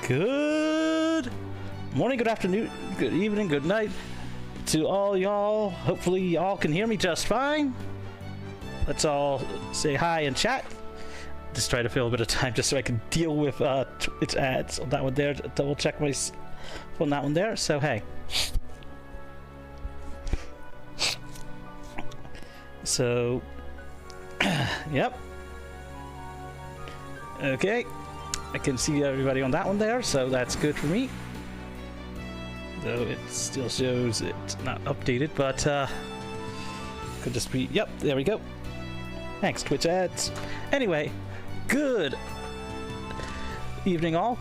Good morning, good afternoon, good evening, good night to all y'all. Hopefully y'all can hear me just fine. Let's all say hi and chat. Just try to fill a bit of time just so I can deal with Twitch ads on that one there. Double check my on that one there. So hey. So yep. Okay. I can see everybody on that one there, so that's good for me. Though it still shows it's not updated, but could just be, yep, there we go. Thanks, Twitch ads. Anyway, good evening all.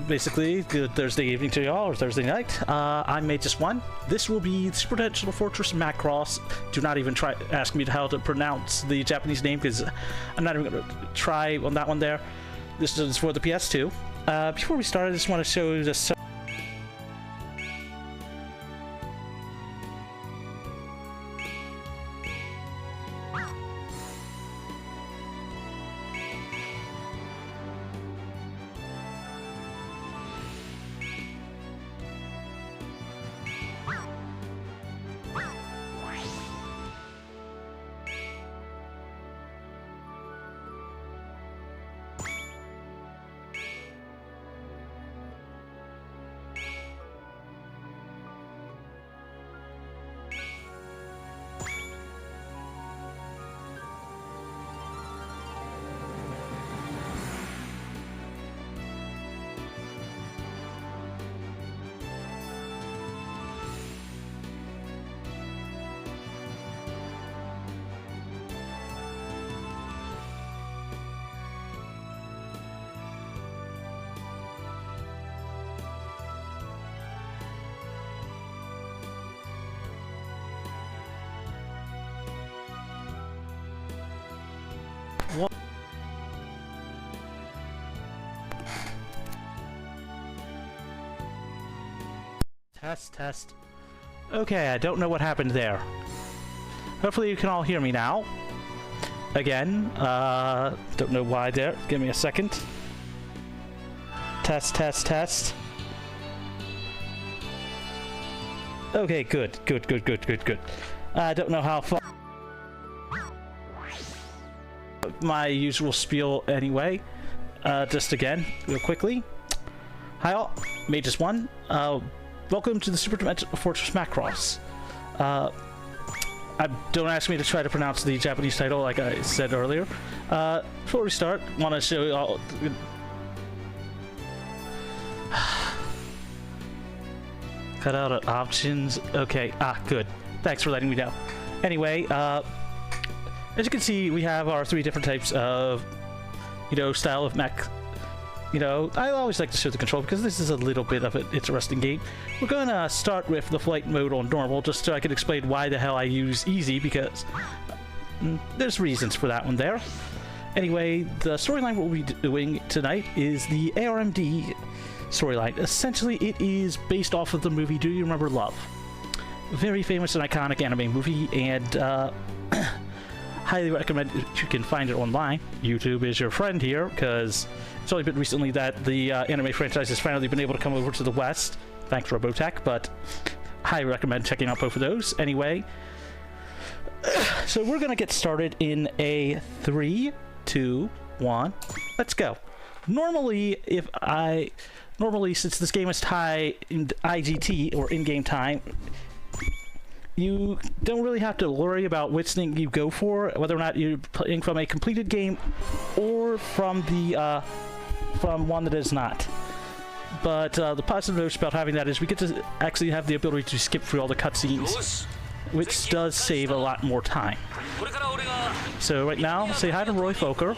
Basically, good Thursday evening to y'all, or Thursday night. I'm Mageius1. This will be Super Dimensional Fortress Macross. Do not even try ask me how to pronounce the Japanese name, because I'm not even going to try on that one there. This is for the PS2. Before we start, I just want to show you the test. Okay, I don't know what happened there. Hopefully you can all hear me now. Again, don't know why there. Give me a second. Test. Okay, good. I don't know how far. My usual spiel anyway. Just again, real quickly. Hi all, Mageius1. Welcome to the Super Dimensional Fortress Macross. Don't ask me to try to pronounce the Japanese title like I said earlier. Before we start, want to show you all. Cut out of options. Okay, good. Thanks for letting me know. Anyway, as you can see, we have our 3 different types of, style of mech. I always like to show the control because this is a little bit of an interesting game. We're going to start with the flight mode on normal, just so I can explain why the hell I use easy, because there's reasons for that one there. Anyway, the storyline we'll be doing tonight is the ARMD storyline. Essentially, it is based off of the movie Do You Remember Love? Very famous and iconic anime movie, and highly recommend if you can find it online. YouTube is your friend here, because it's only been recently that the anime franchise has finally been able to come over to the West, thanks to Robotech, but highly recommend checking out both of those. Anyway, so we're going to get started in a 3, 2, 1, let's go. Normally, since this game is high in IGT, or in-game time, you don't really have to worry about which thing you go for, whether or not you're playing from a completed game or from the from one that is not. But the positive note about having that is we get to actually have the ability to skip through all the cutscenes, which does save a lot more time. So right now, say hi to Roy Foker,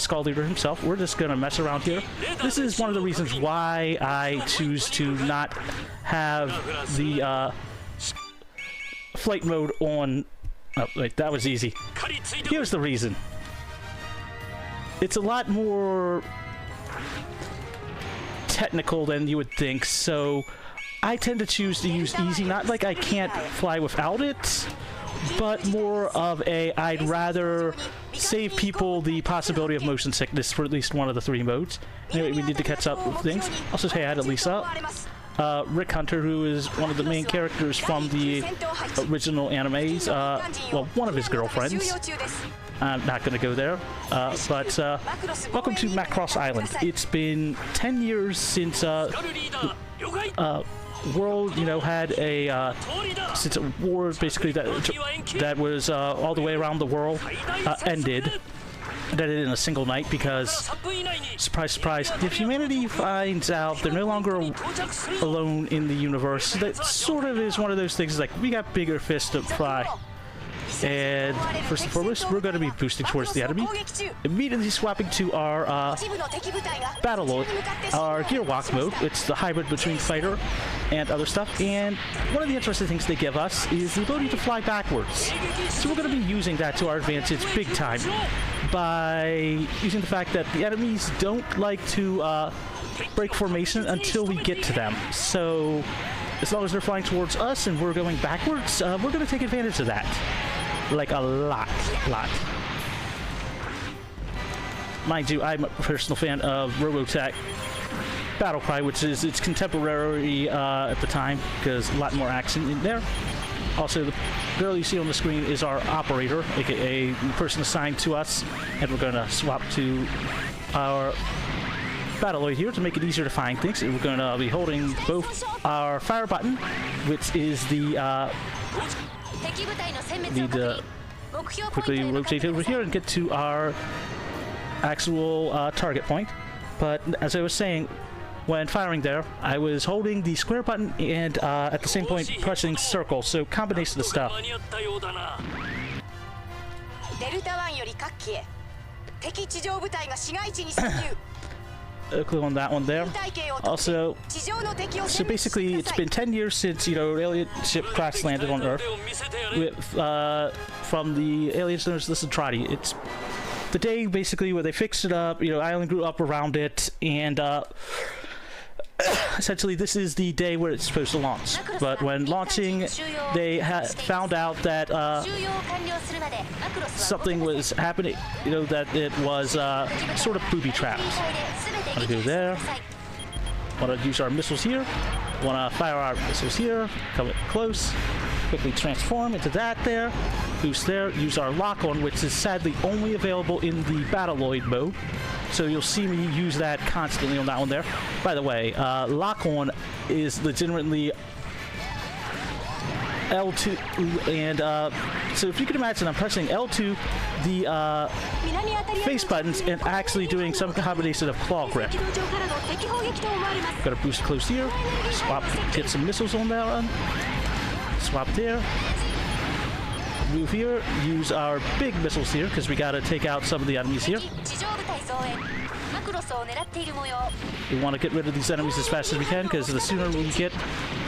Skull Leader himself. We're just gonna mess around here. This is one of the reasons why I choose to not have the flight mode on. Oh wait, that was easy. Here's the reason. It's a lot more technical than you would think, so I tend to choose to use easy. Not like I can't fly without it, but more of a I'd rather save people the possibility of motion sickness for at least one of the 3 modes. Anyway, we need to catch up with things. Also say hi to Lisa. Rick Hunter, who is one of the main characters from the original animes, well, one of his girlfriends. I'm not going to go there, but welcome to Macross Island. It's been 10 years since world, you know, had a since a war basically that was all the way around the world ended. That it in a single night because, surprise, surprise, if humanity finds out they're no longer alone in the universe, that sort of is one of those things like, we got bigger fish to fry. And first and foremost, we're going to be boosting towards the enemy, immediately swapping to our Battle, our Gear Walk mode. It's the hybrid between fighter and other stuff. And one of the interesting things they give us is the ability to fly backwards. So we're going to be using that to our advantage big time by using the fact that the enemies don't like to break formation until we get to them. So as long as they're flying towards us and we're going backwards, we're going to take advantage of that. Like a lot. Mind you, I'm a personal fan of Robotech Battlecry, which is its contemporary at the time, because a lot more action in there. Also, the girl you see on the screen is our operator, aka the person assigned to us, and we're going to swap to our Battleoid here to make it easier to find things. And we're going to be holding both our fire button, which is the need to quickly rotate over here and get to our actual target point. But as I was saying, when firing there, I was holding the square button and at the same point pressing circle, so combination of stuff. A clue on that one there. Also, so basically it's been 10 years since, you know, alien ship crash landed on Earth with, from the aliens known as the Centrati. It's the day basically where they fixed it up, you know, island grew up around it, and essentially this is the day where it's supposed to launch. But when launching, they found out that something was happening, you know, that it was sort of booby trapped. Want to go there. Want to use our missiles here. Want to fire our missiles here. Come close. Quickly transform into that there. Boost there. Use our lock-on, which is sadly only available in the Battleoid mode. So you'll see me use that constantly on that one there. By the way, lock-on is legitimately L2, and so if you can imagine, I'm pressing L2, the face buttons, and actually doing some combination of claw grip. Got to boost close here, swap, get some missiles on that one, swap there, move here, use our big missiles here, because we got to take out some of the enemies here. We want to get rid of these enemies as fast as we can, because the sooner we get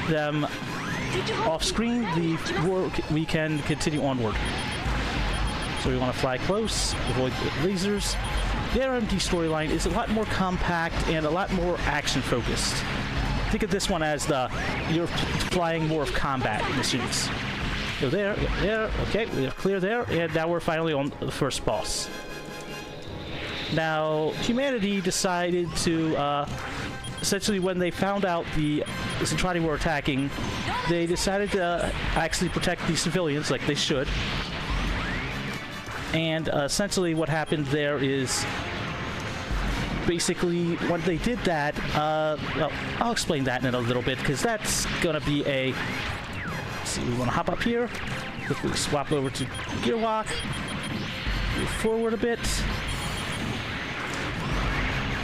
them off screen, the more we can continue onward. So we want to fly close, avoid lasers. The ARMD storyline is a lot more compact and a lot more action focused. Think of this one as you're flying more of combat missions. Go there, okay, we have clear there, and now we're finally on the first boss. Now, humanity decided to essentially, when they found out the Centrati were attacking, they decided to actually protect the civilians like they should. And essentially what happened there is, basically, when they did that, well, I'll explain that in a little bit, because that's going to be a... Let's see, we want to hop up here, quickly swap over to Gear Walk, move forward a bit,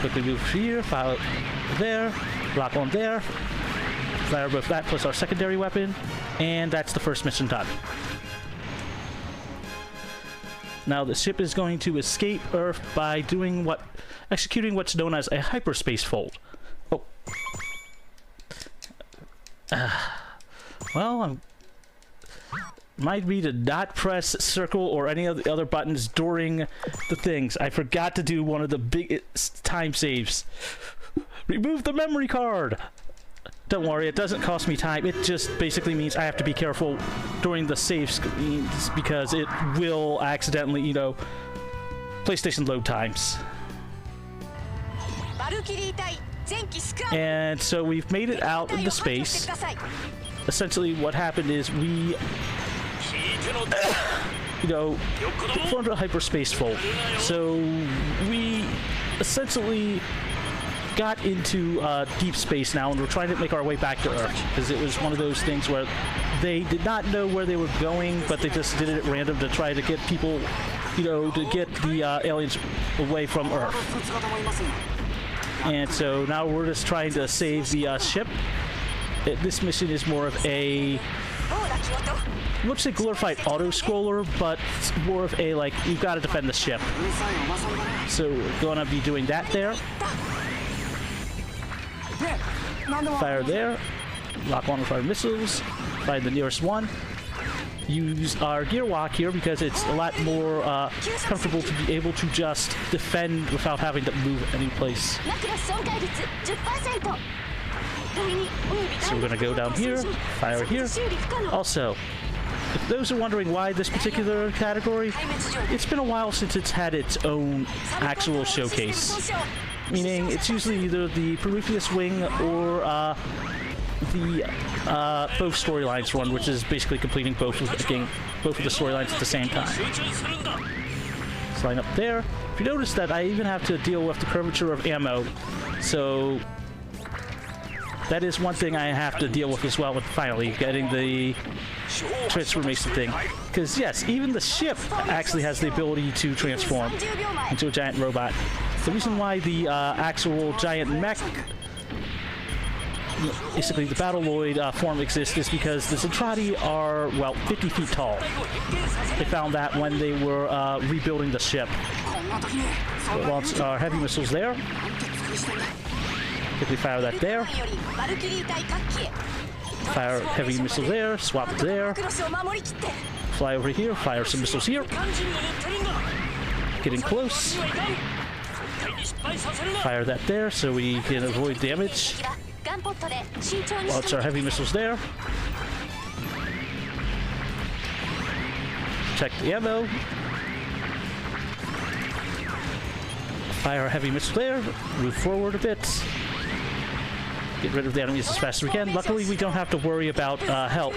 quickly move here, fire there, lock on there, fire both that plus our secondary weapon, and that's the first mission done. Now the ship is going to escape Earth by doing executing what's known as a hyperspace fold. Oh. Well, remind me to not press circle or any of the other buttons during the things. I forgot to do one of the biggest time saves. Remove the memory card! Don't worry, it doesn't cost me time. It just basically means I have to be careful during the save screens, because it will accidentally, you know, PlayStation load times. And so we've made it out into space. Essentially what happened is we formed a hyperspace fold. So we essentially got into deep space now, and we're trying to make our way back to Earth, because it was one of those things where they did not know where they were going, but they just did it at random to try to get people, to get the aliens away from Earth. And so now we're just trying to save the ship. This mission is more of a, looks like glorified auto-scroller, but it's more of a, like, you've got to defend the ship. So we're going to be doing that there. Fire there. Lock on with our missiles. Find the nearest one. Use our gear walk here because it's a lot more comfortable to be able to just defend without having to move any place. So we're going to go down here, fire here. Also, if those are wondering why this particular category, it's been a while since it's had its own actual showcase. Meaning it's usually either the Prometheus Wing or the both storylines run, which is basically completing both of the storylines at the same time. Let's line up there. If you notice that I even have to deal with the curvature of ammo, so that is one thing I have to deal with as well, with finally getting the transformation thing. Because yes, even the ship actually has the ability to transform into a giant robot. The reason why the actual giant mech, basically the Battleloid form exists, is because the Zentradi are, well, 50 feet tall. They found that when they were rebuilding the ship. We'll launch our heavy missiles there. Quickly fire that there. Fire heavy missile there, swap it there. Fly over here, fire some missiles here. Getting close. Fire that there so we can avoid damage. Launch our heavy missiles there. Check the ammo. Fire our heavy missile there. Move forward a bit. Get rid of the enemies as fast as we can. Luckily, we don't have to worry about help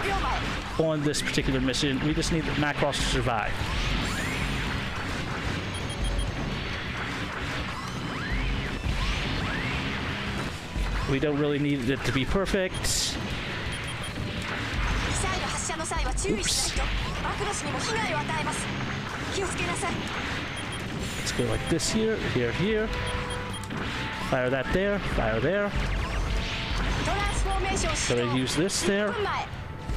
on this particular mission. We just need Macross to survive. We don't really need it to be perfect. Oops. Let's go like this here, here, here. Fire that there, fire there. Gonna use this there.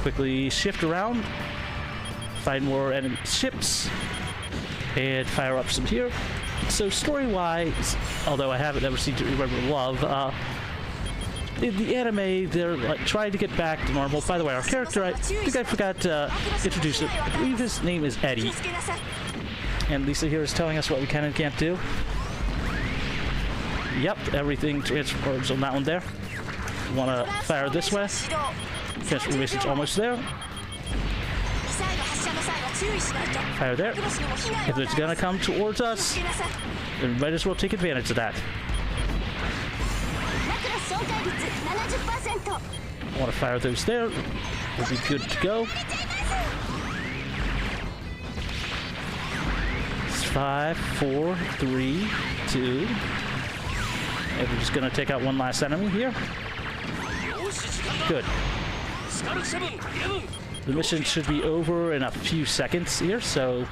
Quickly shift around. Find more enemy ships. And fire up some here. So story-wise, although I haven't ever seen to remember love, in the anime, they're like trying to get back to normal. By the way, our character, I think I forgot to introduce it. I believe his name is Eddie. And Lisa here is telling us what we can and can't do. Yep, everything transforms on that one there. Want to fire this way. Transformation's almost there. Fire there. If it's gonna come towards us, then we might as well take advantage of that. I want to fire those there. We'll be good to go. It's 5, 4, 3, 2. And we're just going to take out one last enemy here. Good. The mission should be over in a few seconds here, so...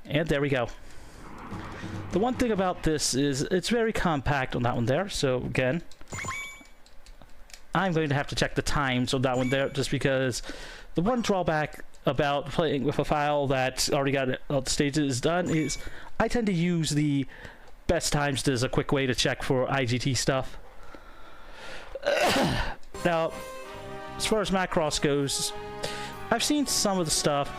And there we go. The one thing about this is it's very compact on that one there, so again, I'm going to have to check the times on that one there, just because the one drawback about playing with a file that's already got all the stages done is I tend to use the best times as a quick way to check for IGT stuff. Now, as far as Macross goes, I've seen some of the stuff.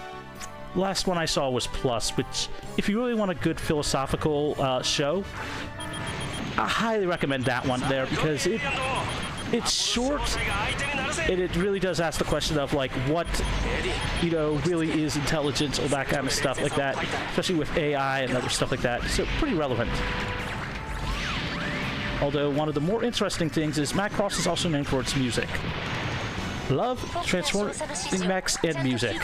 Last one I saw was Plus, which, if you really want a good philosophical show, I highly recommend that one there, because it's short, and it really does ask the question of like what, you know, really is intelligence, all that kind of stuff like that, especially with AI and other stuff like that. So pretty relevant. Although one of the more interesting things is Macross is also known for its music. Love transforming mechs and music.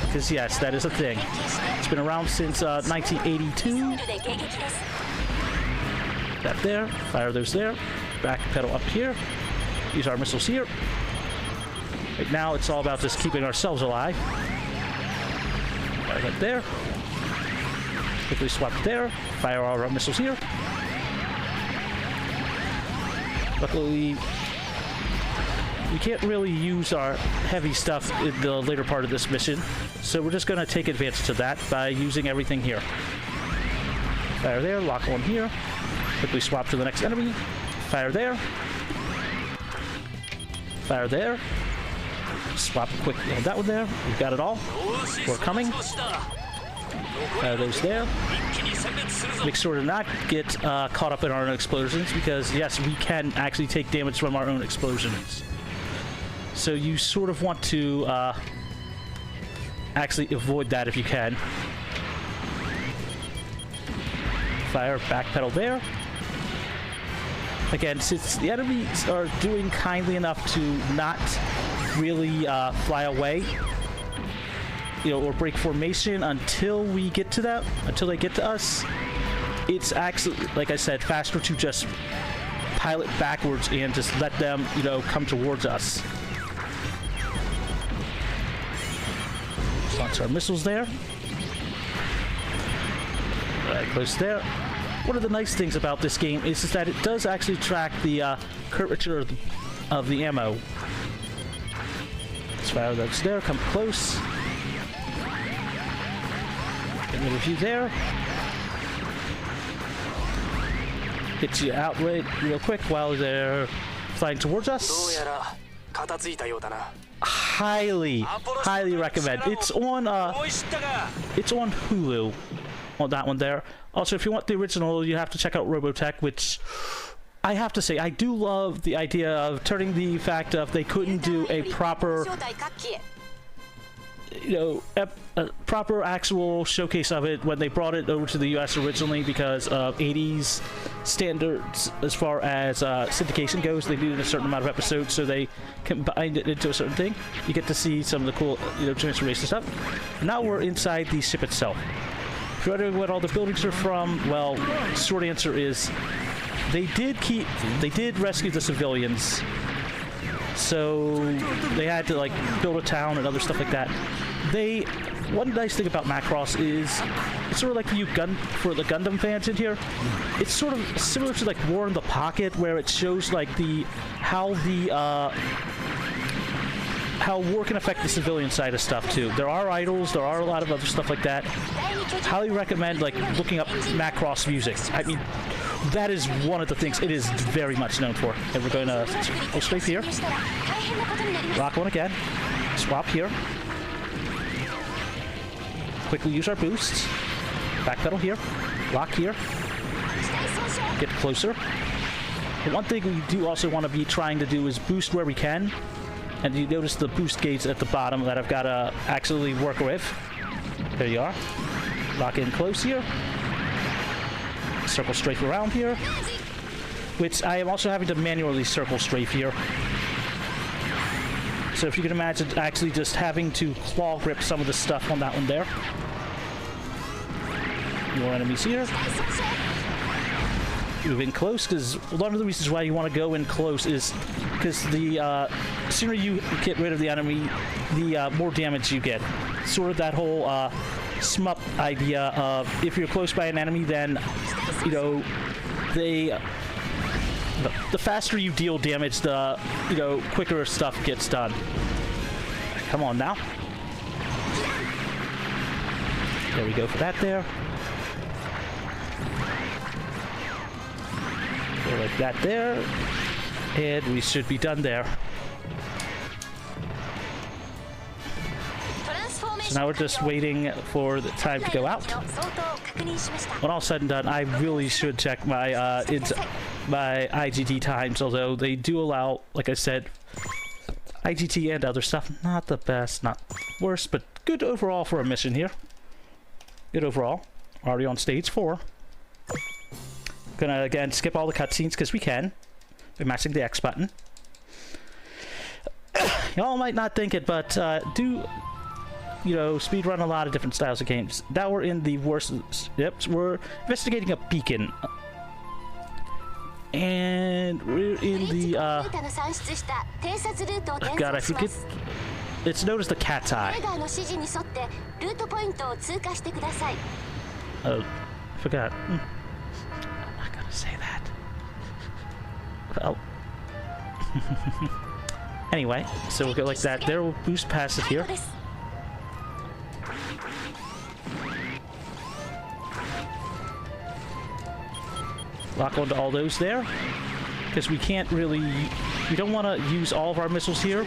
Because yes, that is a thing. It's been around since 1982. That there, fire those there, back pedal up here, use our missiles here. Right now it's all about just keeping ourselves alive. Fire that there. Quickly swap there, fire all our missiles here. Luckily, we can't really use our heavy stuff in the later part of this mission, so we're just going to take advantage of that by using everything here. Fire there, lock one here. Quickly swap to the next enemy. Fire there. Fire there. Swap quickly on that one there. We've got it all. We're coming. Fire those there. Make sure to not get caught up in our own explosions, because yes, we can actually take damage from our own explosions. So you sort of want to actually avoid that if you can. Fire, backpedal there. Again, since the enemies are doing kindly enough to not really fly away, you know, or break formation until we get to them, until they get to us, it's actually, like I said, faster to just pilot backwards and just let them, you know, come towards us. Launch our missiles there. Right, close there. One of the nice things about this game is that it does actually track the curvature of the ammo. Let's fire those there, come close. Get rid of you there. Get you out real quick while they're flying towards us. Highly recommend. It's on Hulu. On that one there. Also, if you want the original, you have to check out Robotech, which I have to say, I do love the idea of turning the fact of they couldn't do a proper, you know, a proper actual showcase of it when they brought it over to the US originally, because of 80s standards as far as syndication goes. They needed a certain amount of episodes, so they combined it into a certain thing. You get to see some of the cool, you know, transformation stuff. Now we're inside the ship itself. If you're wondering what all the buildings are from, well, short answer is they did rescue the civilians, so they had to like build a town and other stuff like that. One nice thing about Macross is it's sort of like for the Gundam fans in here. It's sort of similar to like War in the Pocket, where it shows like how war can affect the civilian side of stuff too. There are idols, there are a lot of other stuff like that. Highly recommend like looking up Macross music. I mean, that is one of the things it is very much known for. And we're going to go straight here. Lock one again. Swap here. Quickly use our boosts. Backpedal here. Lock here. Get closer. The one thing we do also want to be trying to do is boost where we can. And you notice the boost gates at the bottom that I've got to actually work with. There you are. Lock in close here. Circle strafe around here. Which I am also having to manually circle strafe here. So if you can imagine actually just having to claw grip some of the stuff on that one there. More enemies here. Move in close, because one of the reasons why you want to go in close is because the sooner you get rid of the enemy, the more damage you get. Sort of that whole SMUP idea of if you're close by an enemy, then, you know, the faster you deal damage, the, you know, quicker stuff gets done. Come on now. There we go for that there. Like that there, and we should be done there. So now we're just waiting for the time to go out. When all said and done, I really should check my by IGT times, although they do allow, like I said, IGT and other stuff. Not the best, not worst, but good overall for a mission here. Good overall. Already on stage 4. Gonna again skip all the cutscenes because we can. By mashing the X button. Y'all might not think it, but do, you know, speedrun a lot of different styles of games. Now we're in the worst. Yep, we're investigating a beacon. And we're in the, oh God, I forget. It's known as the cat's eye. Oh, I forgot. I'm not gonna say that. Well. Anyway, so we'll go like that. There, we'll boost past it here. Lock onto all those there. Because we can't really... We don't want to use all of our missiles here.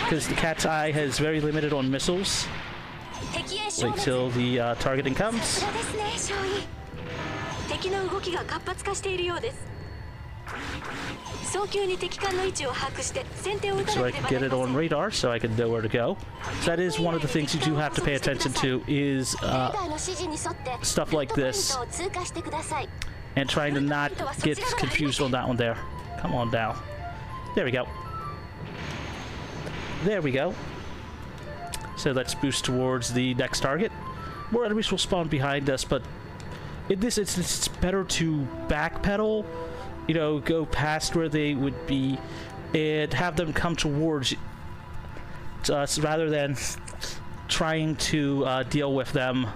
Because the cat's eye has very limited on missiles. Wait till the targeting comes. So I can get it on radar so I can know where to go. So that is one of the things you do have to pay attention to is stuff like this. And trying to not get confused on that one there. Come on down. There we go. There we go. So let's boost towards the next target. More enemies will spawn behind us, but in this instance it's better to backpedal. You know, go past where they would be and have them come towards us rather than trying to deal with them,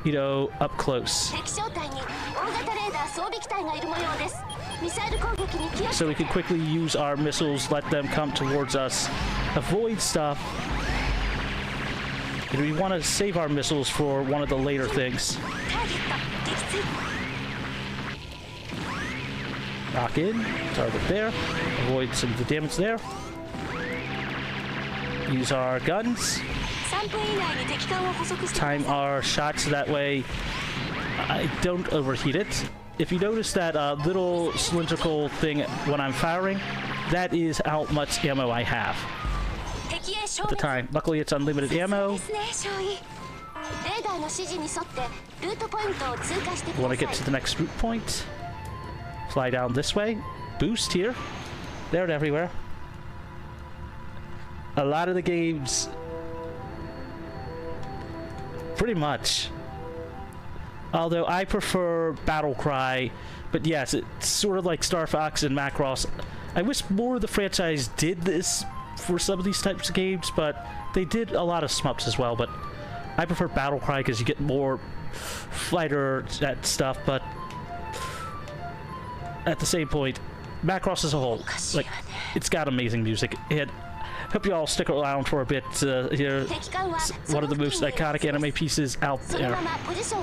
you know, up close. So we can quickly use our missiles, let them come towards us, avoid stuff. And we want to save our missiles for one of the later things. Lock in, target there, avoid some of the damage there. Use our guns. Time our shots so that way I don't overheat it. If you notice that little cylindrical thing when I'm firing, that is how much ammo I have at the time. Luckily it's unlimited ammo. Want to get to the next route point. Fly down this way. Boost here. There and everywhere. A lot of the games... Pretty much. Although I prefer Battle Cry. But yes, it's sort of like Star Fox and Macross. I wish more of the franchise did this for some of these types of games, but they did a lot of shmups as well. But I prefer Battle Cry because you get more fighter that stuff, but at the same point, Macross as a whole, like, it's got amazing music. And hope you all stick around for a bit here. One of the most iconic anime pieces out there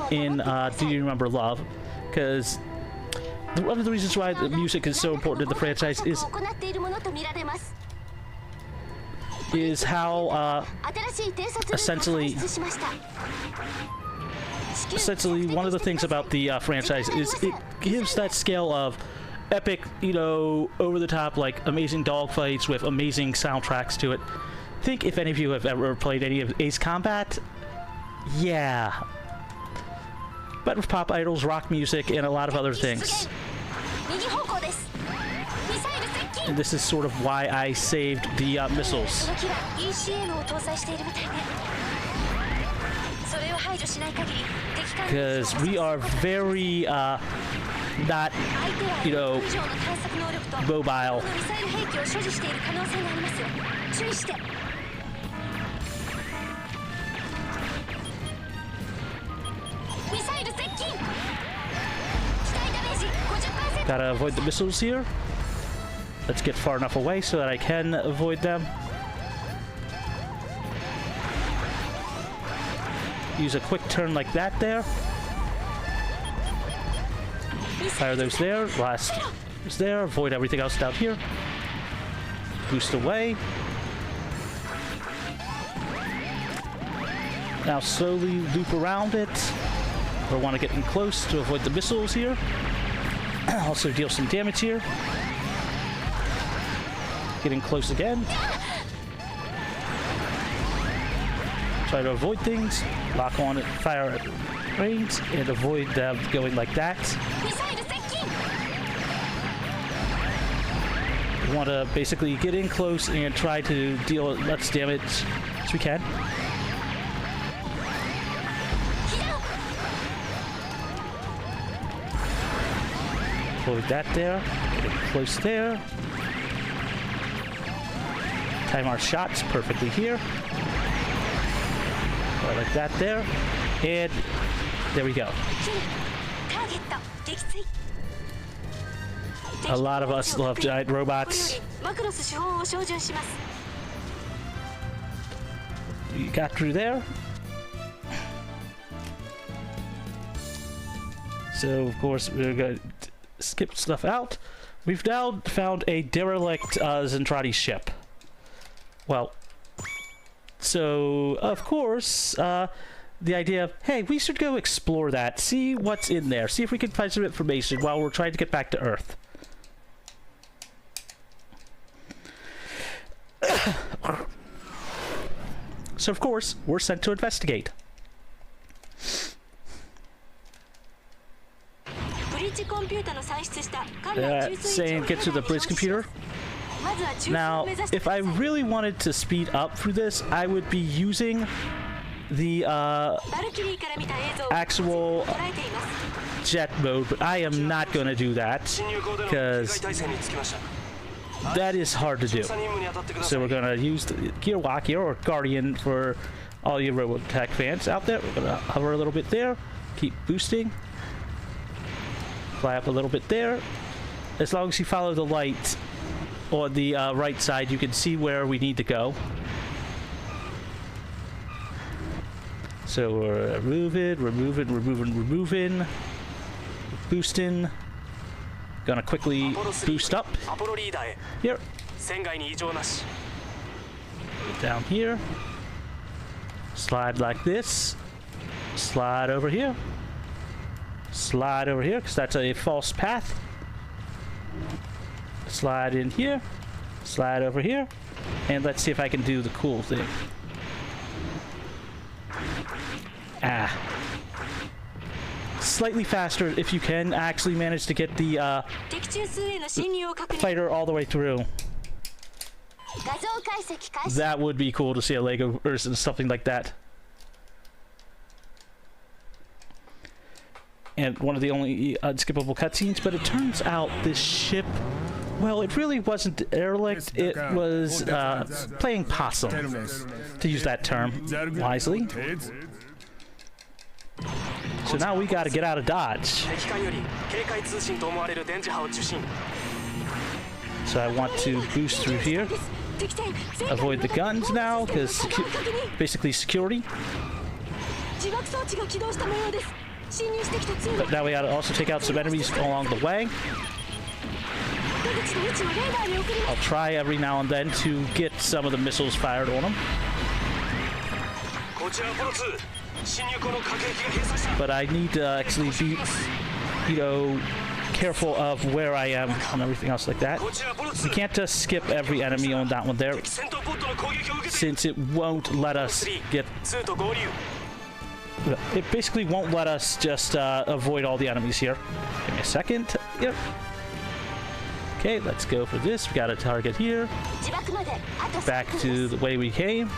in Do You Remember Love? Because one of the reasons why the music is so important in the franchise is how essentially one of the things about the franchise is it gives that scale of epic, you know, over the top, like amazing dogfights with amazing soundtracks to it. Think if any of you have ever played any of Ace Combat. Yeah. But with pop idols, rock music, and a lot of other things. And this is sort of why I saved the missiles. Because we are very not, you know, mobile. Gotta avoid the missiles here. Let's get far enough away so that I can avoid them. Use a quick turn like that there. Fire those there. Last is there. Avoid everything else down here. Boost away. Now slowly loop around it. We'll want to get in close to avoid the missiles here. Also deal some damage here. Getting close again. Try to avoid things. Lock on at fire range and avoid them going like that. We want to basically get in close and try to deal as much damage as we can. Avoid that there. Get close there. Time our shots perfectly here. Like that there. And there we go. A lot of us love giant robots. You got through there. So, of course, we're going to skip stuff out. We've now found a derelict Zentradi ship. Well, so, of course, the idea of, hey, we should go explore that, see what's in there, see if we can find some information while we're trying to get back to Earth. So, of course, we're sent to investigate. Saying get to the bridge computer. Now, if I really wanted to speed up through this, I would be using the actual jet mode, but I am not going to do that because that is hard to do. So we're going to use the Gear Walk here, or Guardian for all you Robotech fans out there. We're going to hover a little bit there, keep boosting, fly up a little bit there. As long as you follow the light on the right side, you can see where we need to go. So we're moving, boosting. Gonna quickly boost up here. Down here. Slide like this. Slide over here. Slide over here, because that's a false path. Slide in here. Slide over here. And let's see if I can do the cool thing. Ah. Slightly faster if you can actually manage to get the fighter all the way through. That would be cool to see a Lego or something like that. And one of the only unskippable cutscenes, but it turns out this ship, well, it really wasn't derelict, it was playing possum, to use that term wisely. So now we gotta get out of Dodge. So I want to boost through here. Avoid the guns now, because basically security. But now we gotta also take out some enemies along the way. I'll try every now and then to get some of the missiles fired on them. But I need to actually be, careful of where I am and everything else like that. We can't just skip every enemy on that one there, since it won't let us get... It basically won't let us just avoid all the enemies here. Give me a second. Yep. Okay, let's go for this. We got a target here. Back to the way we came.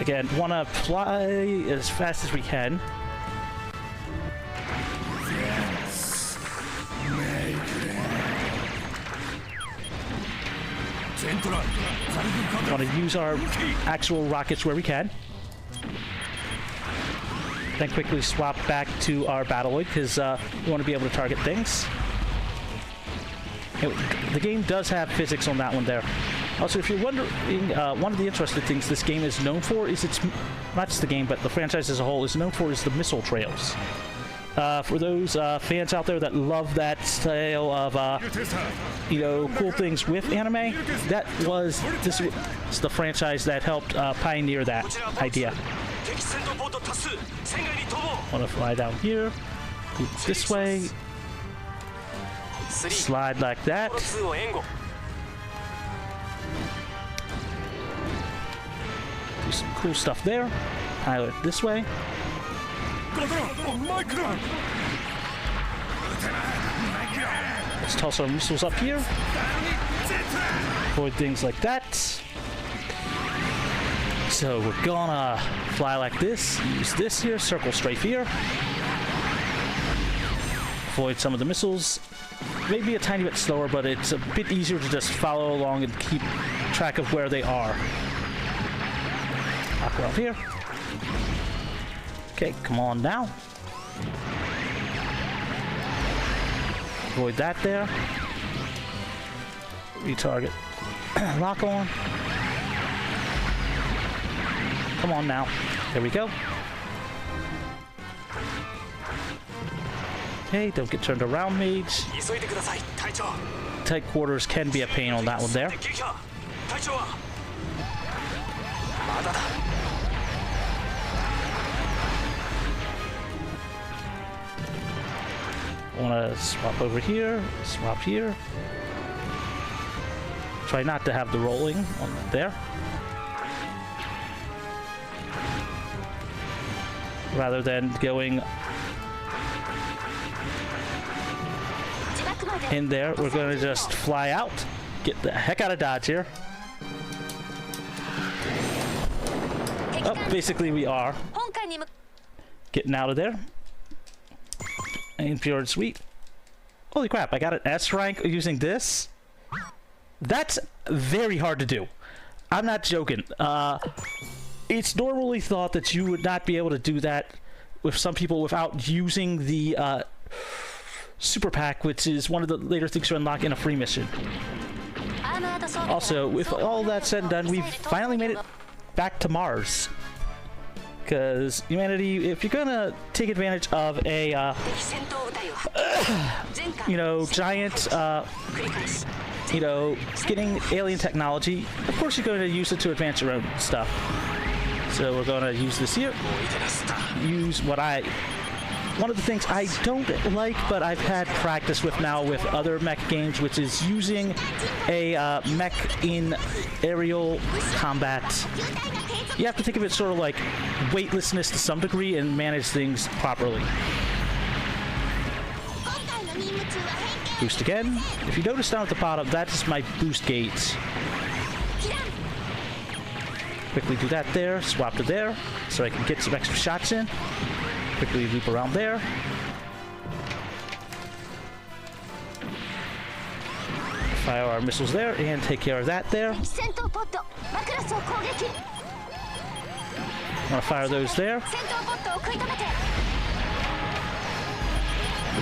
Again, want to fly as fast as we can. Want to use our actual rockets where we can. Then quickly swap back to our Battloid, because we want to be able to target things. The game does have physics on that one there. Also, if you're wondering, one of the interesting things this game is known for is it's not just the game, but the franchise as a whole is known for is the missile trails. For those fans out there that love that style of, you know, cool things with anime, this is the franchise that helped pioneer that idea. Want to fly down here, go this way, slide like that. Do some cool stuff there. Pilot this way. Let's toss our missiles up here. Avoid things like that. So we're gonna fly like this. Use this here. Circle strafe here. Avoid some of the missiles. Maybe a tiny bit slower, but it's a bit easier to just follow along and keep track of where they are. Hop around here. Okay, come on now. Avoid that there. Retarget. Lock on. Come on now. There we go. Okay, don't get turned around, mage. Tight quarters can be a pain on that one there. Want to swap over here, swap here. Try not to have the rolling on there. Rather than going in there, we're going to just fly out. Get the heck out of Dodge here. Oh, basically we are getting out of there. And pure and sweet. Holy crap, I got an S rank using this? That's very hard to do. I'm not joking. It's normally thought that you would not be able to do that with some people without using the Super Pack, which is one of the later things to unlock in a free mission. Also, with all that said and done, we've finally made it back to Mars. Because humanity, if you're gonna take advantage of a, you know, giant, you know, getting alien technology, of course you're going to use it to advance your own stuff. So we're going to use this here. Use one of the things I don't like, but I've had practice with now with other mech games, which is using a mech in aerial combat. You have to think of it sort of like weightlessness to some degree and manage things properly. Boost again. If you notice down at the bottom, that's my boost gauge. Quickly do that there, swap to there, so I can get some extra shots in. Quickly loop around there. Fire our missiles there and take care of that there. I'm gonna fire those there.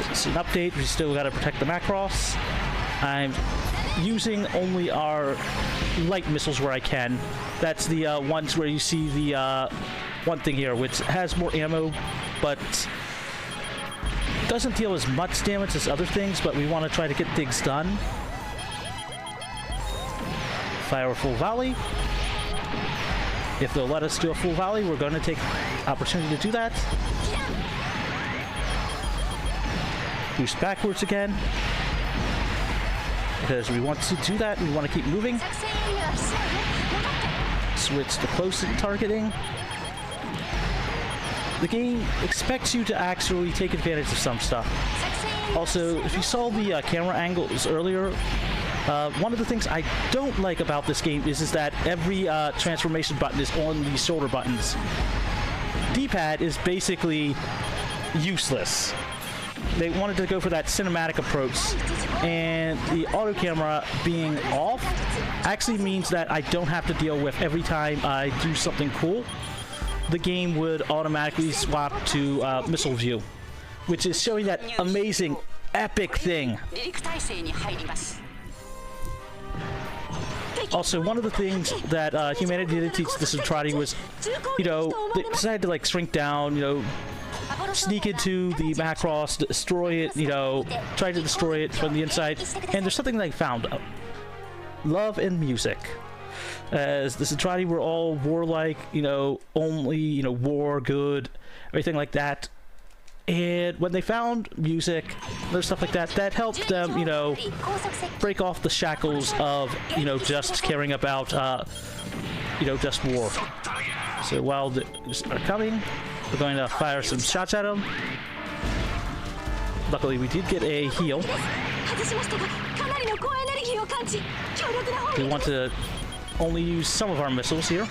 It's an update, we still gotta protect the Macross. I'm using only our light missiles where I can. That's the ones where you see the one thing here, which has more ammo, but doesn't deal as much damage as other things, but we want to try to get things done. Fire a full volley. If they'll let us do a full volley, we're going to take opportunity to do that. Boost backwards again. Because we want to do that, we want to keep moving. Switch to close targeting. The game expects you to actually take advantage of some stuff. Also, if you saw the camera angles earlier, one of the things I don't like about this game is that every transformation button is on the shoulder buttons. D-pad is basically useless. They wanted to go for that cinematic approach, and the auto camera being off actually means that I don't have to deal with every time I do something cool. The game would automatically swap to missile view, which is showing that amazing, epic thing. Also, one of the things that humanity did teach the Centrati was, you know, they decided to like shrink down, you know, sneak into the Macross, destroy it, you know, try to destroy it from the inside. And there's something they found: love and music. As the Citrati were all warlike, you know, only, you know, war, good, everything like that. And when they found music, there's stuff like that, that helped them, you know, break off the shackles of, you know, just caring about, you know, just war. So while they are coming, we're going to fire some shots at them. Luckily, we did get a heal. We want to only use some of our missiles here,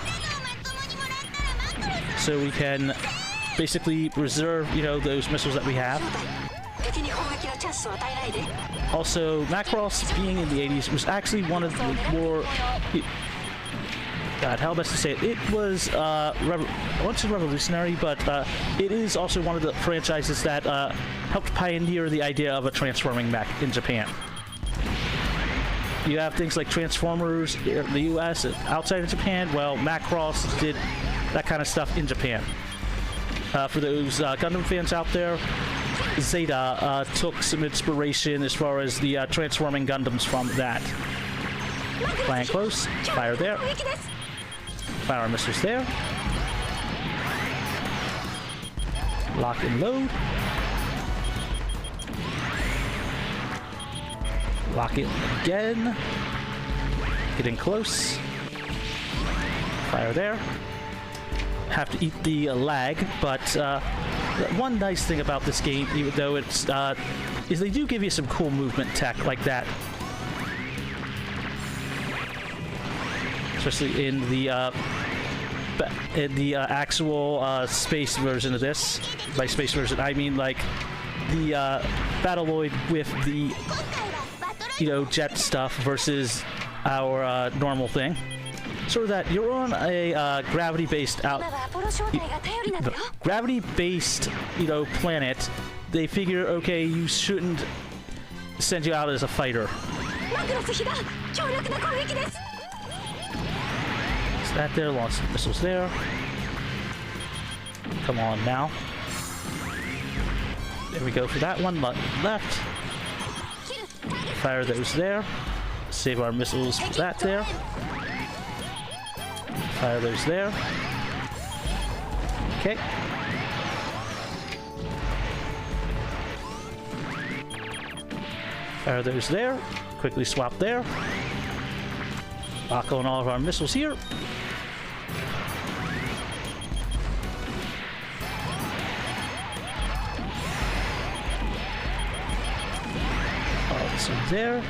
so we can basically reserve, you know, those missiles that we have. Also, Macross being in the 80s was actually one of the more... God, how best to say it? It was, I won't say revolutionary, but it is also one of the franchises that helped pioneer the idea of a transforming mech in Japan. You have things like Transformers in the US, outside of Japan. Well, Macross did that kind of stuff in Japan. For those Gundam fans out there, Zeta took some inspiration as far as the transforming Gundams from that. Flying close, fire there. Fire our missiles there. Lock and load. Lock it again. Getting close. Fire there. Have to eat the lag, but one nice thing about this game, even though it's is they do give you some cool movement tech like that, especially in the actual space version of this. By space version, I mean like the Battleoid with the, you know, jet stuff versus our normal thing. So that you're on a gravity-based you know, planet. They figure, okay, you shouldn't send you out as a fighter. Is that there? Launch missiles there. Come on now. There we go for that one. Left. Fire those there. Save our missiles for that there. Fire those there. Okay. Fire those there. Quickly swap there. Lock on all of our missiles here. So there.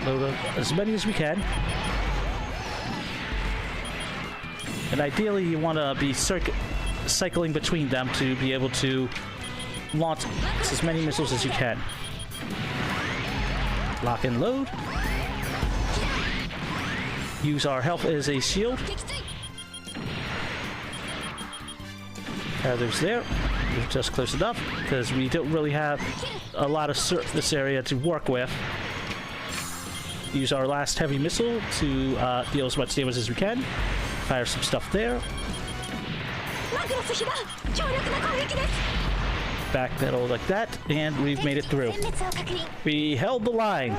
Load up as many as we can. And ideally you want to be cycling between them to be able to launch as many missiles as you can. Lock and load. Use our health as a shield. There's there. We're just close enough because we don't really have a lot of surface area to work with. Use our last heavy missile to deal as much damage as we can. Fire some stuff there. Backpedal like that, and we've made it through. We held the line.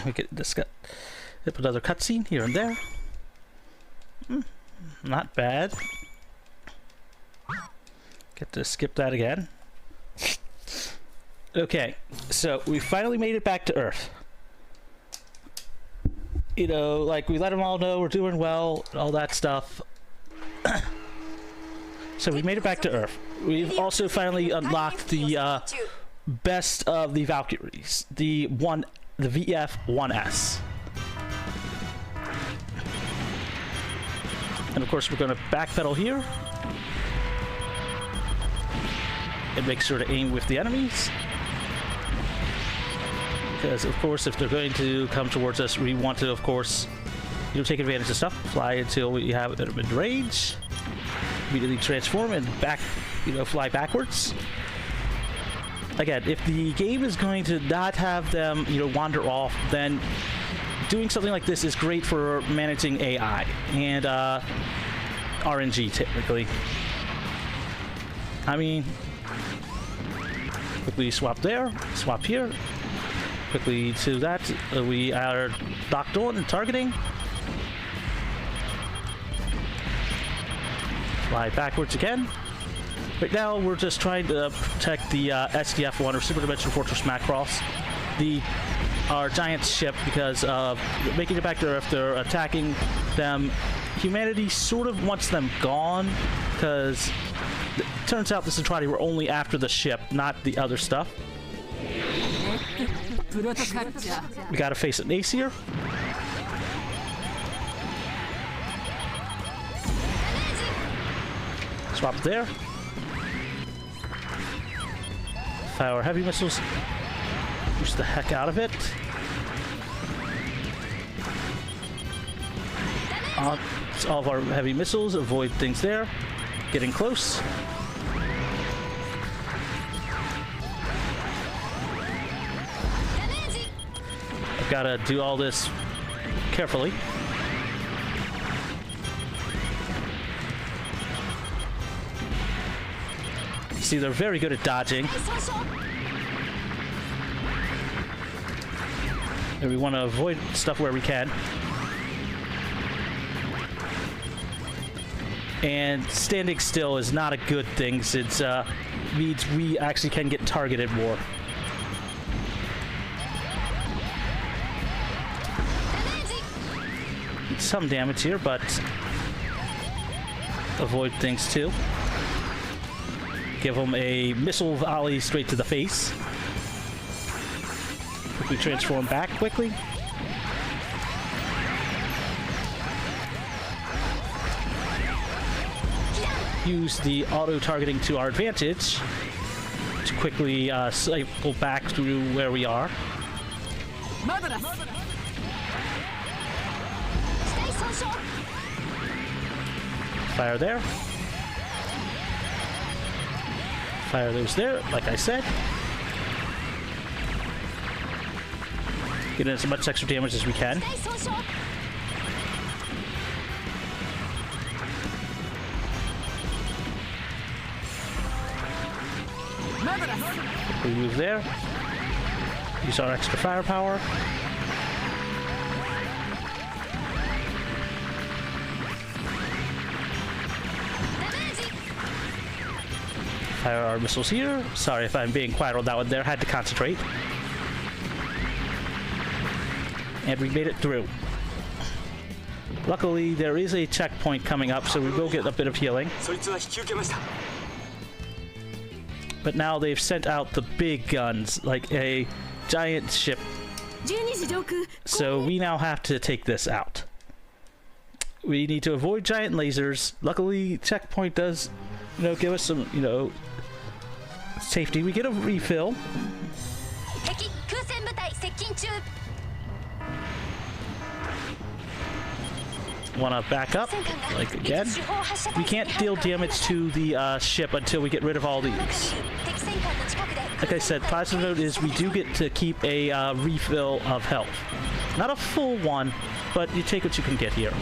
We get discuss another cutscene here and there. Not bad. Get to skip that again. Okay, so we finally made it back to Earth. You know, like we let them all know we're doing well, all that stuff. So we made it back to Earth. We've also finally unlocked the best of the Valkyries, the VF-1S. And of course we're going to backpedal here and make sure to aim with the enemies, because of course if they're going to come towards us, we want to, of course, you know, take advantage of stuff. Fly until we have them in range, immediately transform and back, you know, fly backwards. again, if the game is going to not have them, you know, wander off, then doing something like this is great for managing AI and RNG typically. I mean, quickly swap there, swap here, quickly to that. We are locked on and targeting. Fly backwards again. Right now, we're just trying to protect the SDF-1 or Super Dimension Fortress Macross, our giant ship, because making it back there after attacking them, humanity sort of wants them gone, because it turns out the Centrati were only after the ship, not the other stuff. We gotta face an ace here. Swap there. Fire heavy missiles. Push the heck out of it. All of our heavy missiles. Avoid things there. Getting close. I've got to do all this carefully. See, they're very good at dodging. And we want to avoid stuff where we can. And standing still is not a good thing, since means we actually can get targeted more. Some damage here, but avoid things too. Give them a missile volley straight to the face. Quickly transform back quickly. Use the auto-targeting to our advantage to quickly cycle back through where we are. Fire there. Fire those there, like I said. Get in as much extra damage as we can. We move there. Use our extra firepower. Fire our missiles here. Sorry if I'm being quiet on that one there. Had to concentrate. And we made it through. Luckily, there is a checkpoint coming up, so we will get a bit of healing. But now they've sent out the big guns, like a giant ship. So we now have to take this out. We need to avoid giant lasers. Luckily, checkpoint does, you know, give us some, you know, safety. We get a refill. Want to back up, like again. We can't deal damage to the ship until we get rid of all these. Like I said, positive note is we do get to keep a refill of health. Not a full one, but you take what you can get here.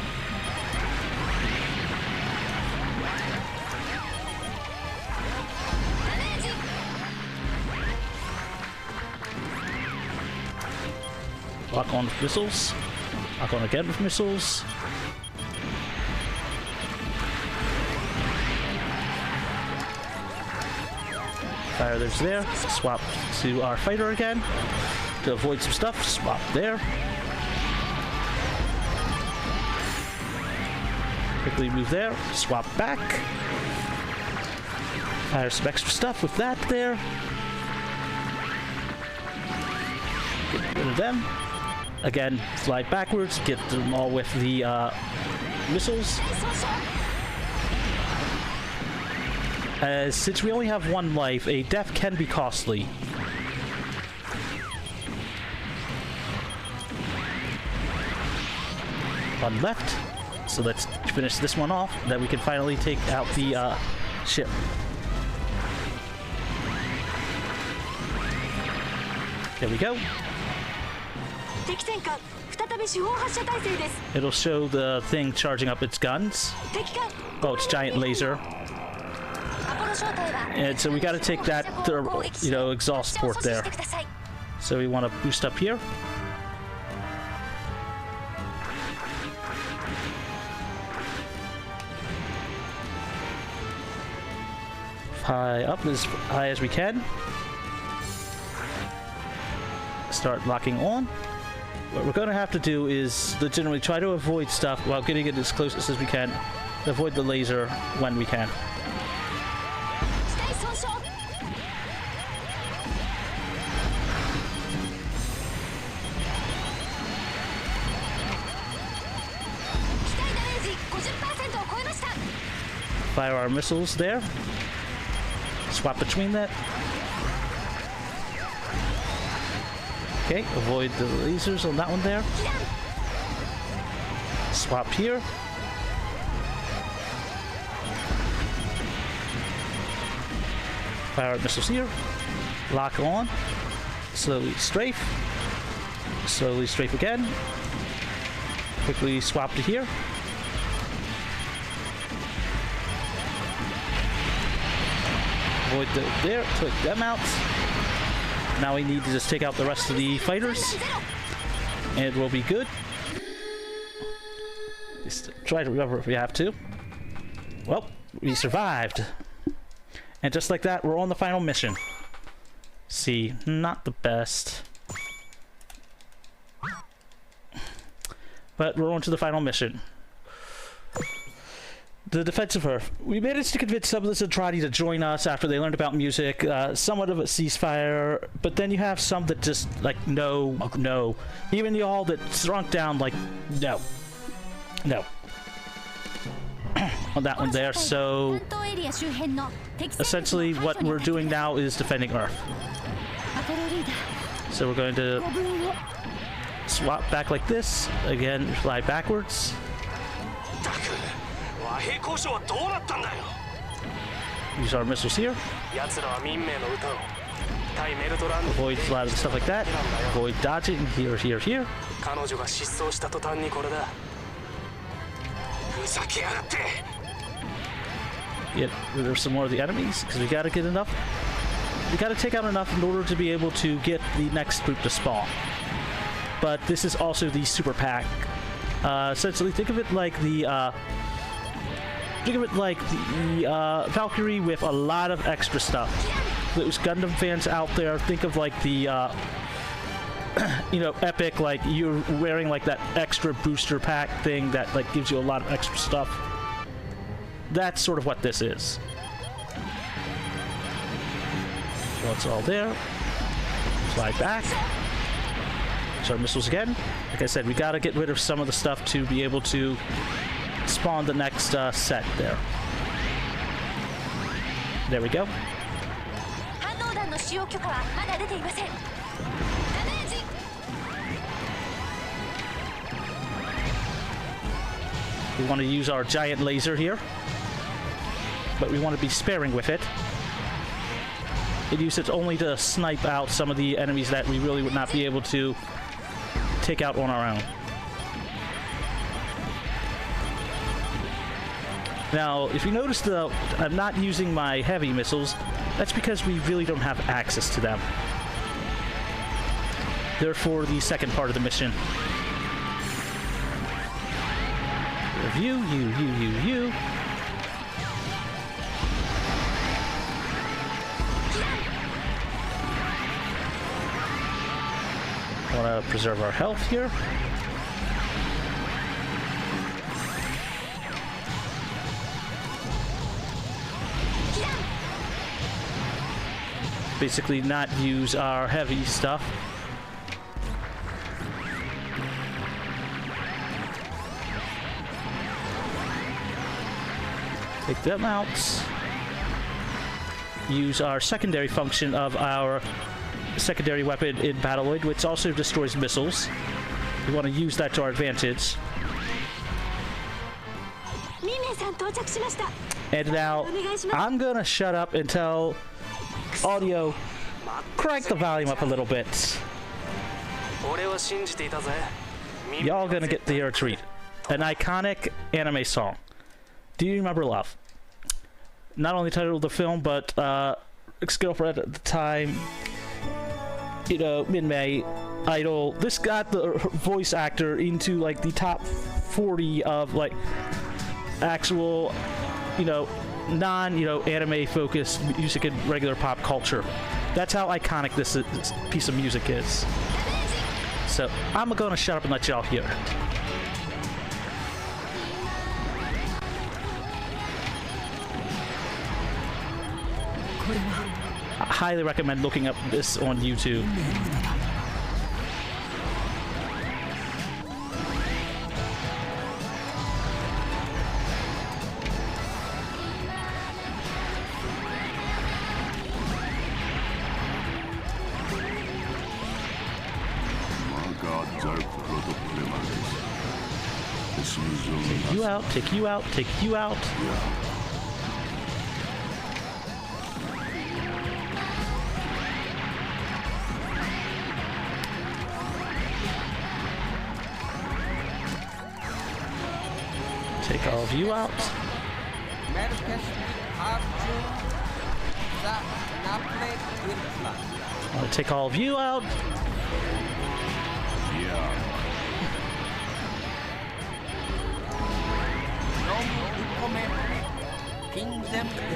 Lock on with missiles. Lock on again with missiles. Fire those there. Swap to our fighter again. To avoid some stuff, swap there. Quickly move there. Swap back. Fire some extra stuff with that there. Get rid of them. Again, slide backwards. Get them all with the missiles. Since we only have one life, a death can be costly. One left. So let's finish this one off, then we can finally take out the ship. There we go. It'll show the thing charging up its guns. Oh, it's giant laser. And so we got to take that, you know, exhaust port there. So we want to boost up here. High up as high as we can. Start locking on. What we're going to have to do is legitimately try to avoid stuff while getting it as close as we can. Avoid the laser when we can. Fire our missiles there. Swap between that. Okay, avoid the lasers on that one there. Swap here. Fire our missiles here. Lock on. Slowly strafe. Slowly strafe again. Quickly swap to here. Avoid there, take them out. Now we need to just take out the rest of the fighters, and we'll be good. Just try to recover if we have to. Well, we survived. And just like that, we're on the final mission. See, not the best. But we're on to the final mission. The defensive Earth. We managed to convince some of the Zentradi to join us after they learned about music. Somewhat of a ceasefire, but then you have some that just like no. Even y'all that shrunk down like no. On that one there. So essentially, what we're doing now is defending Earth. So we're going to swap back like this again. Fly backwards. Use our missiles here. Avoid a lot of stuff like that. Avoid dodging here. Get rid of some more of the enemies because we gotta get enough. We gotta take out enough in order to be able to get the next group to spawn. But this is also the super pack. Essentially, think of it like the Valkyrie with a lot of extra stuff. Those Gundam fans out there, think of like the you know, Epic, like you're wearing like that extra booster pack thing that like gives you a lot of extra stuff. That's sort of what this is. So it's all there. Fly back. So our missiles again. Like I said, we gotta get rid of some of the stuff to be able to spawn the next set there. There we go. We want to use our giant laser here, but we want to be sparing with it. It uses it only to snipe out some of the enemies that we really would not be able to take out on our own. Now, if you notice, though, I'm not using my heavy missiles. That's because we really don't have access to them. They're for the second part of the mission. You. Want to preserve our health here. Basically not use our heavy stuff. Take them out. Use our secondary function of our secondary weapon in Battloid, which also destroys missiles. We want to use that to our advantage. And now, I'm gonna shut up and tell audio, crank the volume up a little bit. Y'all gonna get to hear a treat. An iconic anime song. Do you remember Love? Not only title of the film, but ex-girlfriend at the time, you know, Min-Mei, idol. This got the voice actor into like the top 40 of like actual, you know, anime focused music and regular pop culture. That's how iconic this piece of music is. So I'm gonna shut up and let y'all hear it. I highly recommend looking up this on YouTube. Take you out, take you out, take you out. Take all of you out. I'm gonna take all of you out.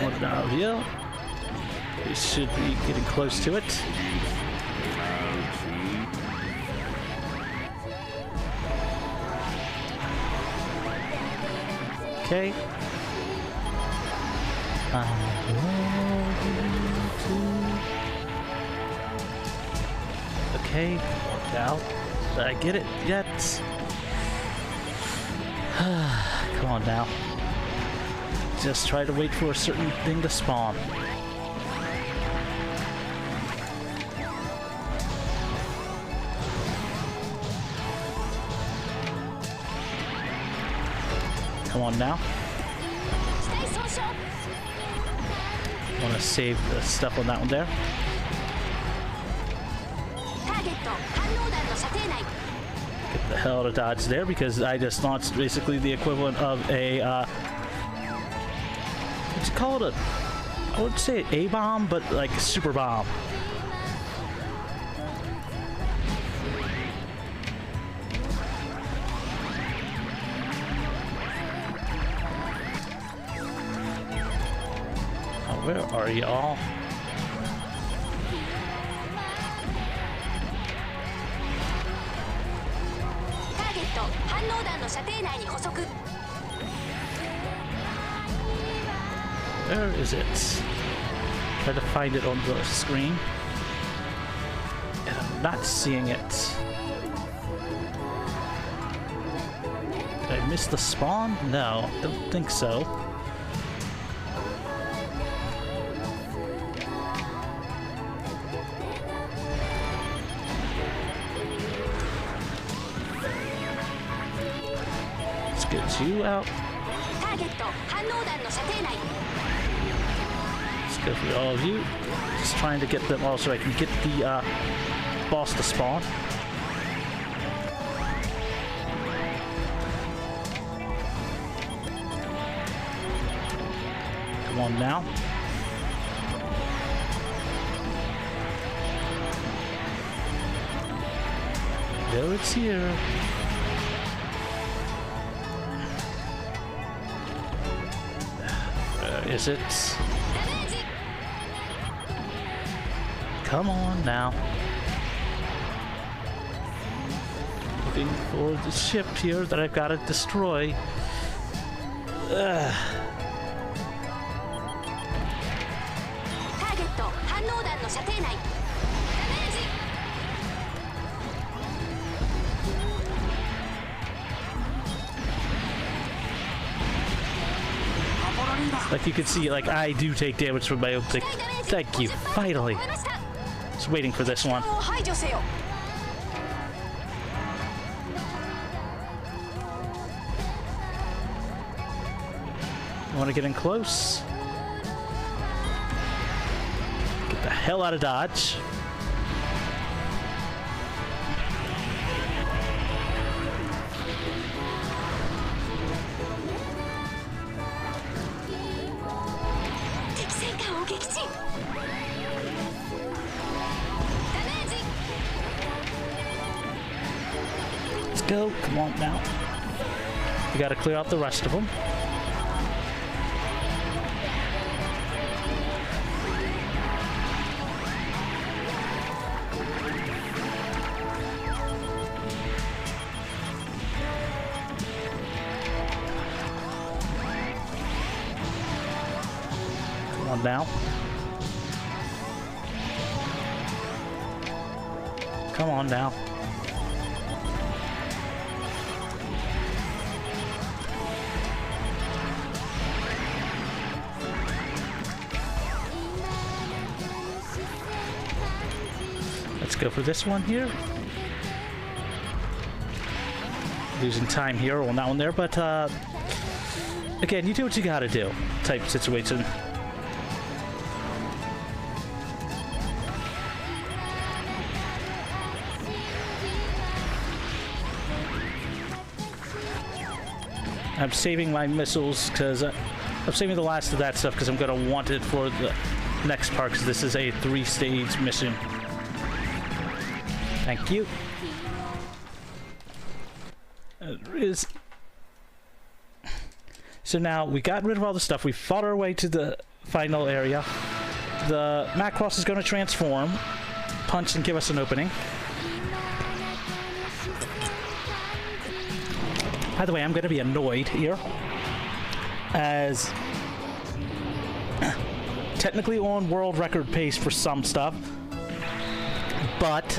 One down here. We should be getting close to it. Okay. Okay, worked out. Did I get it yet? Come on now. Just try to wait for a certain thing to spawn. Come on now. I want to save the stuff on that one there. Get the hell out of dodge there because I just launched basically the equivalent of a what'd you call it? I would say a bomb, but like super bomb. Oh, where are y'all? Where is it? Try to find it on the screen. And I'm not seeing it. Did I miss the spawn? No, don't think so. Let's get you out. Go for all of you. Just trying to get them all so I can get the boss to spawn. Come on now. There it's here. Where is it? Come on now. Looking for the ship here that I've got to destroy. Like you can see, like I do take damage from my own thing. Thank you, finally. Just waiting for this one. Want to get in close? Get the hell out of dodge. go. Come on now. We gotta clear out the rest of them. Come on now. Come on now. Let's go for this one here. Losing time here on that one there, but again, you do what you gotta do type situation. I'm saving my missiles because I'm saving the last of that stuff because I'm going to want it for the next part because this is a 3-stage mission. Thank you. So now we got rid of all the stuff. We fought our way to the final area. The Macross is going to transform, punch, and give us an opening. By the way, I'm going to be annoyed here, as technically on world record pace for some stuff, but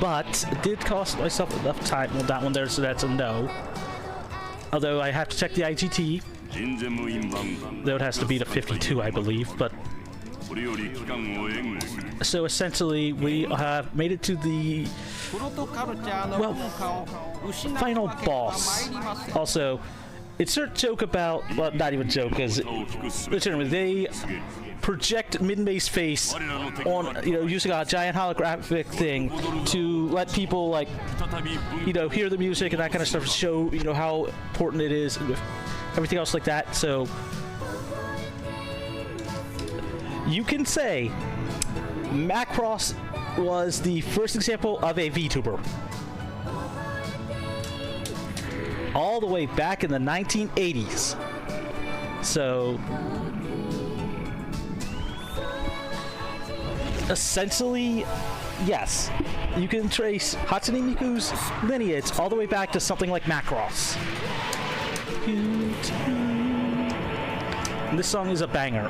it did cost myself enough time on that one there, so that's a no. Although I have to check the IGT, though it has to be to 52, I believe, but... So essentially, we have made it to the, well, final boss. Also, it's a joke about, well, not even joke, because literally they project Minmei's face on, using a giant holographic thing to let people, like, hear the music and that kind of stuff, show, how important it is, and everything else like that. So you can say Macross was the first example of a VTuber. All the way back in the 1980s. So essentially, yes, you can trace Hatsune Miku's lineage all the way back to something like Macross. And this song is a banger.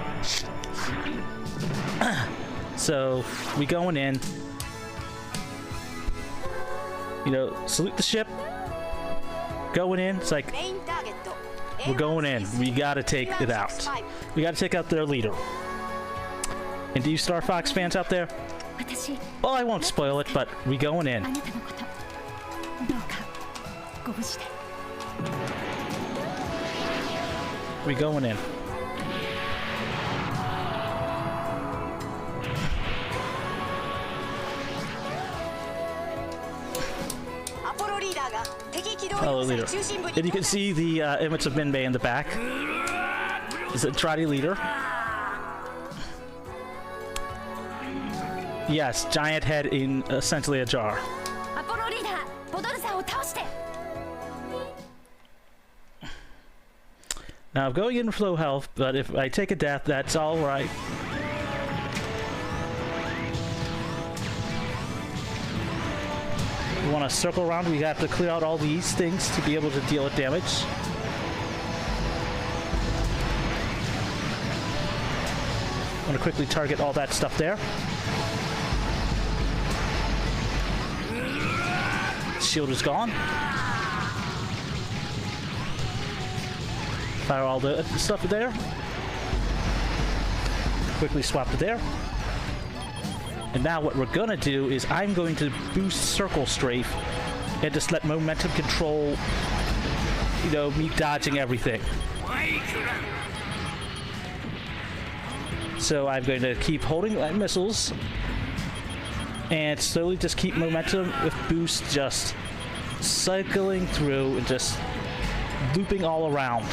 So we going in, salute the ship, going in. It's like, we're going in, we gotta take it out, we gotta take out their leader. And do you Star Fox fans out there? Well, I won't spoil it, but we going in. We going in. Fellow leader. And you can see the image of Minmei in the back. Is it Trotty leader? Yes, giant head in essentially a jar. Now I'm going in for low health, but if I take a death, that's all right. We want to circle around. We have to clear out all these things to be able to deal with damage. I want to quickly target all that stuff there. Shield is gone. Fire all the stuff there. Quickly swap it there. And now what we're gonna do is I'm going to boost Circle Strafe and just let momentum control, me dodging everything. So I'm going to keep holding my missiles and slowly just keep momentum with boost, just cycling through and just looping all around.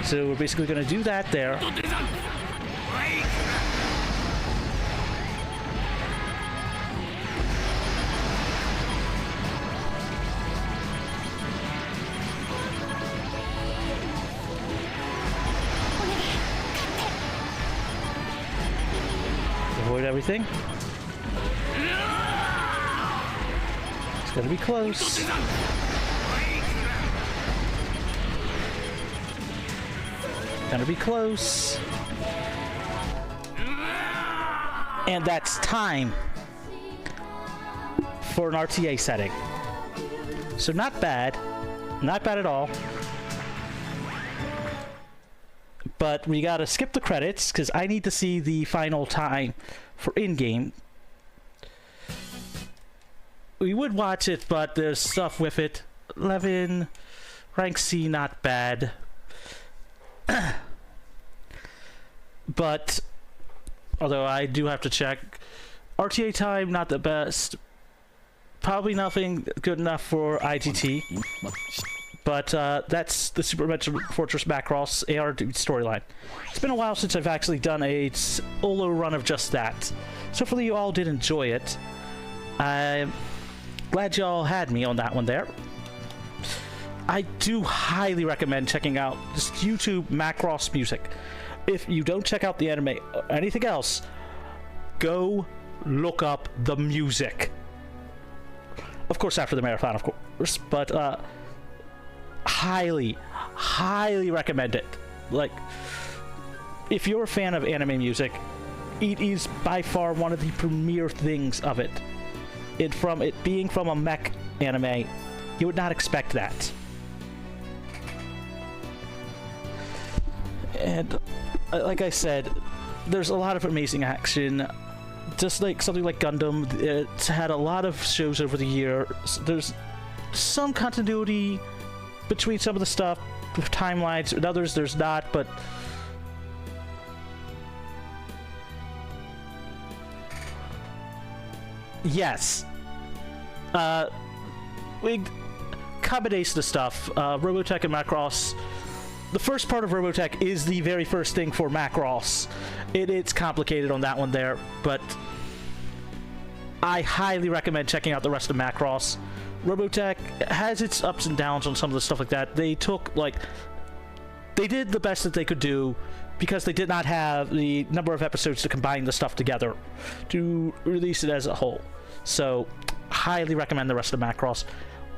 So we're basically going to do that there. everything. It's gonna be close. Gonna be close. And that's time for an RTA setting. So not bad. Not bad at all. But we gotta skip the credits because I need to see the final time for in-game. We would watch it, but there's stuff with it. 11, rank C, not bad. But, although I do have to check, RTA time, not the best. Probably nothing good enough for IGT. But that's the Super Metro Fortress Macross ARMD storyline. It's been a while since I've actually done a solo run of just that. So hopefully you all did enjoy it. I'm glad y'all had me on that one there. I do highly recommend checking out this YouTube Macross music. If you don't check out the anime or anything else, go look up the music. Of course after the marathon, of course, but highly recommend it. Like, if you're a fan of anime music, it is by far one of the premier things of it. From it being from a mech anime, you would not expect that. And like I said, there's a lot of amazing action. Just like something like Gundam, it's had a lot of shows over the years. There's some continuity between some of the stuff with timelines, and others there's not, but yes. Combination of stuff. Robotech and Macross. The first part of Robotech is the very first thing for Macross. It's complicated on that one there, but I highly recommend checking out the rest of Macross. Robotech has its ups and downs on some of the stuff like that. They did the best that they could do because they did not have the number of episodes to combine the stuff together to release it as a whole. So, highly recommend the rest of Macross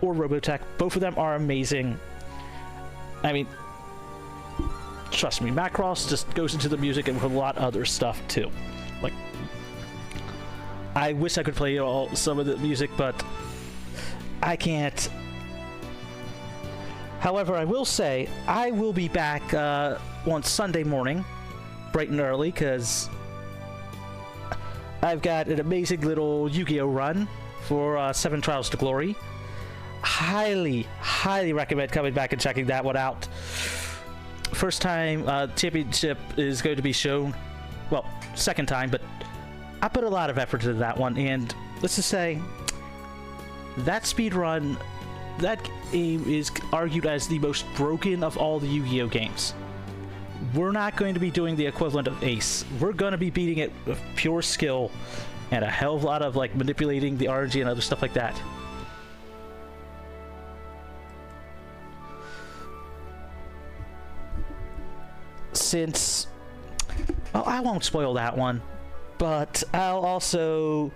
or Robotech. Both of them are amazing. I mean, trust me, Macross just goes into the music and with a lot of other stuff too. Like, I wish I could play some of the music, but I can't. However, I will say I will be back on Sunday morning, bright and early, because I've got an amazing little Yu-Gi-Oh run for 7 Trials to Glory. Highly recommend coming back and checking that one out. First time championship is going to be shown. Well, second time, but I put a lot of effort into that one, and let's just say that speed run, that game is argued as the most broken of all the Yu-Gi-Oh games. We're not going to be doing the equivalent of Ace. We're going to be beating it with pure skill and a hell of a lot of like manipulating the RNG and other stuff like that. Since, well, I won't spoil that one, but I'll also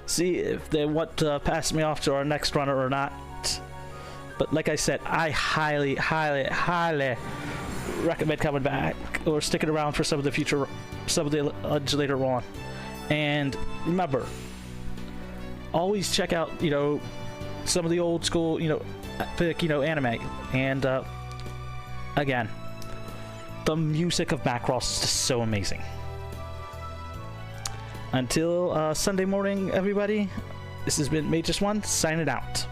see if they want to pass me off to our next runner or not. But like I said, I highly recommend coming back or sticking around for some of the later on. And remember, always check out, some of the old school, epic, anime. And again, the music of Macross is just so amazing. Until Sunday morning, everybody, this has been Mageius1 signing out.